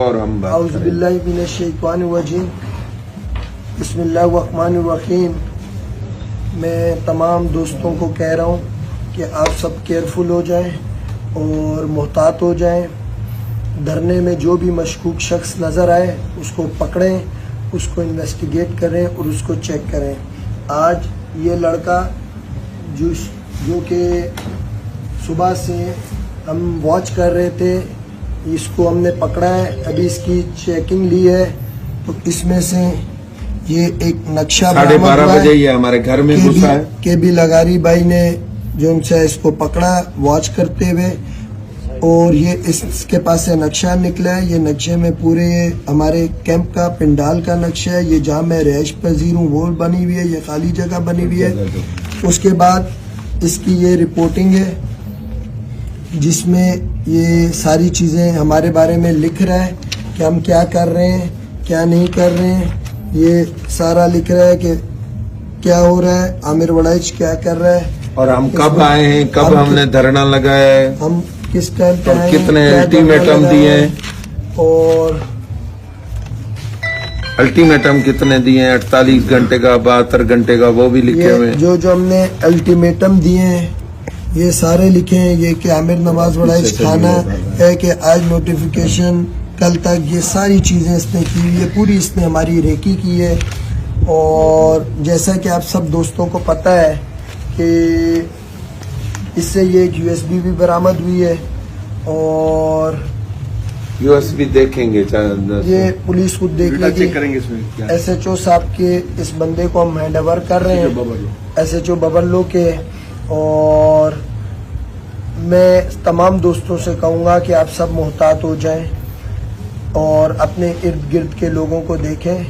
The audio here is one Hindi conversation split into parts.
और हम औज़ुबिल्लाहिमिनश्शैतानिर्रजीम बिस्मिल्लाहिर्रहमानिर्रहीम। मैं तमाम दोस्तों को कह रहा हूँ कि आप सब केयरफुल हो जाएं और मोहतात हो जाएं। धरने में जो भी मशकूक शख्स नज़र आए उसको पकड़ें, उसको इन्वेस्टिगेट करें और उसको चेक करें। आज ये लड़का जो कि सुबह से हम वॉच कर रहे थे, इसको हमने पकड़ा है, अभी इसकी चेकिंग ली है। तो इसमें से ये एक नक्शा 12:30 बजे ये हमारे घर में घुसा है। केबी लगारी भाई ने जो उनसे इसको पकड़ा वॉच करते हुए, और ये इसके पास से नक्शा निकला है। ये नक्शे में पूरे हमारे कैंप का पिंडाल का नक्शा है। ये जहाँ मैं रहायश पजीर हूँ वो बनी हुई है, ये खाली जगह बनी हुई है। उसके बाद इसकी ये रिपोर्टिंग है जिसमें ये सारी चीज़ें हमारे बारे में लिख रहा है कि हम क्या कर रहे हैं, क्या नहीं कर रहे हैं। ये सारा लिख रहा है कि क्या हो रहा है, आमिर वड़ाइच क्या कर रहा है, और हम कब आए हैं, कब हमने धरना लगाया है, हम किस टाइम पे आए, कितने अल्टीमेटम दिए हैं, और अल्टीमेटम कितने दिए हैं, 48 घंटे का, 72 घंटे का, वो भी लिखे हुए हैं। जो हमने अल्टीमेटम दिए हैं ये सारे लिखे हैं। ये कि आमिर नवाज वड़ाइच खाना है कि आज नोटिफिकेशन, कल तक, ये सारी चीज़ें इसने की हुई है, पूरी इसने हमारी रेकी की है। और जैसा कि आप सब दोस्तों को पता है कि इससे ये एक USB भी बरामद हुई है, और USB देखेंगे, ये पुलिस खुद देख लेगी। SHO साहब के इस बंदे को हम हैंड ओवर कर रहे हैं, SHO बबल्लो के। और मैं तमाम दोस्तों से कहूँगा कि आप सब मोहतात हो जाएं और अपने इर्द गिर्द के लोगों को देखें,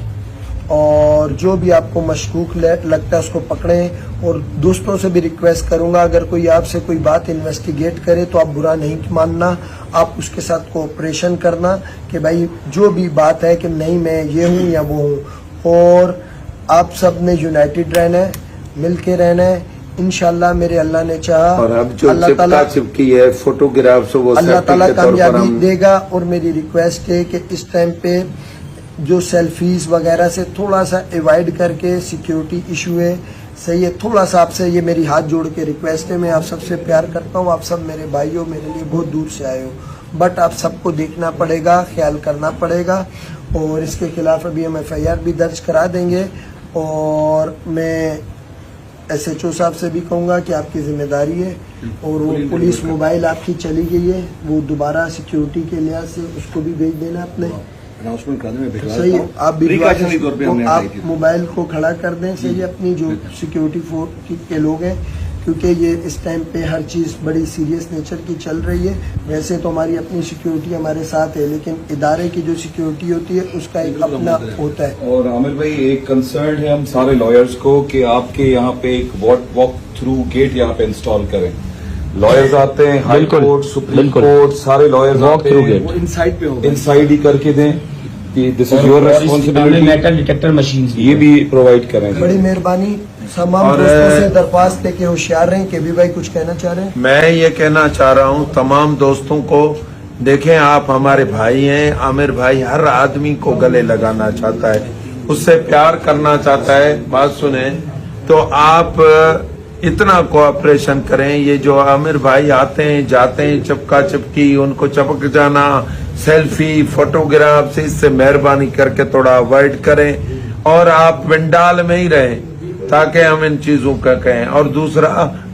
और जो भी आपको मशकूक लगता है उसको पकड़ें। और दोस्तों से भी रिक्वेस्ट करूंगा, अगर कोई आपसे कोई बात इन्वेस्टिगेट करे तो आप बुरा नहीं मानना, आप उसके साथ कोऑपरेशन करना कि भाई जो भी बात है कि नहीं मैं ये हूँ या वो हूँ। और आप सब ने यूनाइटेड रहना है, मिल के रहना है। इंशाल्लाह मेरे अल्लाह ने चाहा, और अब जो चिपका चिपकी है फोटोग्राफ, वो अल्लाह ताला कामयाबी देगा। और मेरी रिक्वेस्ट है कि इस टाइम पे जो सेल्फीज वगैरह से थोड़ा सा अवॉइड करके, सिक्योरिटी इशू है, सही है, थोड़ा सा आपसे ये मेरी हाथ जोड़ के रिक्वेस्ट है। मैं आप सबसे प्यार करता हूँ, आप सब मेरे भाई हो, मेरे लिए बहुत दूर से आए हो, बट आप सबको देखना पड़ेगा, ख्याल करना पड़ेगा। और इसके खिलाफ अभी हम FIR भी दर्ज करा देंगे। और मैं SHO साहब से भी कहूँगा कि आपकी जिम्मेदारी है, और वो पुलिस मोबाइल आपकी चली गई है, वो दोबारा सिक्योरिटी के लिहाज से उसको भी भेज देना अपने। सही है, आप मोबाइल को खड़ा कर दें, सही है, अपनी जो सिक्योरिटी फोर्स के लोग हैं, क्योंकि ये इस टाइम पे हर चीज़ बड़ी सीरियस नेचर की चल रही है। वैसे तो हमारी अपनी सिक्योरिटी हमारे साथ है, लेकिन इदारे की जो सिक्योरिटी होती है उसका एक अपना होता है। और आमिर भाई, एक कंसर्न है हम सारे लॉयर्स को कि आपके यहाँ पे एक वॉक थ्रू गेट यहाँ पे इंस्टॉल करें। लॉयर्स आते हैं, हाई कोर्ट, सुप्रीम कोर्ट, सारे लॉयर्स आते हैं, इनसाइड पे होगा, इनसाइड ही करके दें। This is your responsibility. Metal detector machine ये भी प्रोवाइड करें। बड़ी मेहरबानी। तमाम दोस्तों से दरख्वास्त है कि होशियार रहें। केबी भाई कुछ कहना चाह रहे हैं? मैं ये कहना चाह रहा हूँ तमाम दोस्तों को, देखें आप हमारे भाई हैं। आमिर भाई हर आदमी को गले लगाना चाहता है, उससे प्यार करना चाहता है। बात सुने तो आप इतना कोऑपरेशन करें। ये जो आमिर भाई आते हैं जाते हैं, चिपका चिपकी, उनको चपक जाना, सेल्फी, फोटोग्राफ से, इससे मेहरबानी करके थोड़ा अवॉइड करें, और आप पिंडाल में ही रहें ताकि हम इन चीजों का कहें। और दूसरा,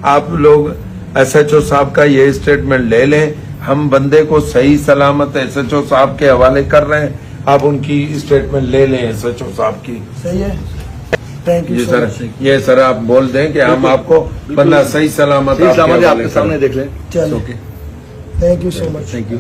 आप लोग SHO साहब का ये स्टेटमेंट ले लें। हम बंदे को सही सलामत SHO साहब के हवाले कर रहे हैं, आप उनकी स्टेटमेंट ले लें SHO साहब की। सही है, थैंक यू सर। ये सर आप बोल दें कि हम आपको बंदा सही सलामत आपके सामने देख लें। चलो, thank you so much. Thank you.